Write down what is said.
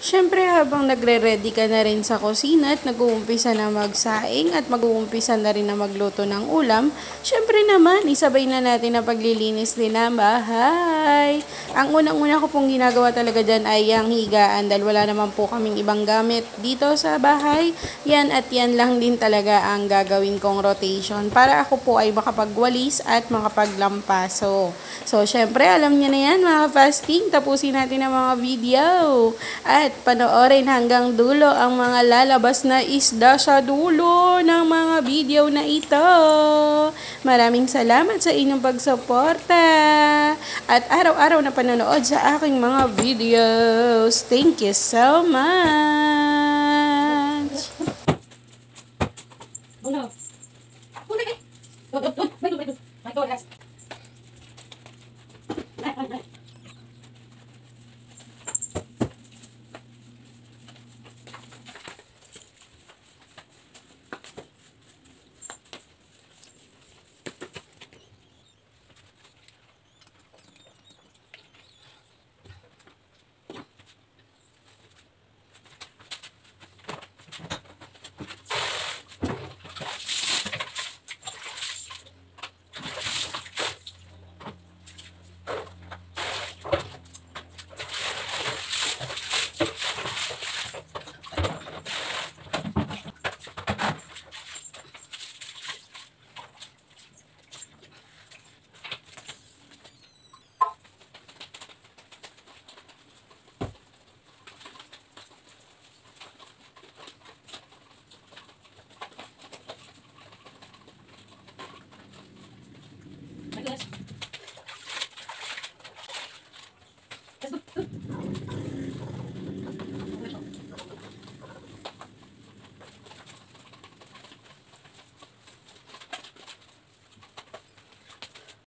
Siyempre habang nagre-ready ka na rin sa kusina at nag-uumpisa na magsaing at mag-uumpisa na rin na magluto ng ulam, siyempre naman isabay na natin ang paglilinis din ng bahay. Ang unang-una ko pong ginagawa talaga dyan ay ang higaan dahil wala naman po kaming ibang gamit dito sa bahay. Yan at yan lang din talaga ang gagawin kong rotation para ako po ay makapagwalis at makapaglampaso. So syempre alam niyo na yan mga fasting, tapusin natin ang mga video. At panoorin hanggang dulo ang mga lalabas na isda sa dulo ng mga video na ito. Maraming salamat sa inyong pagsuporta at araw-araw na panonood sa aking mga videos. Thank you so much! Oh no!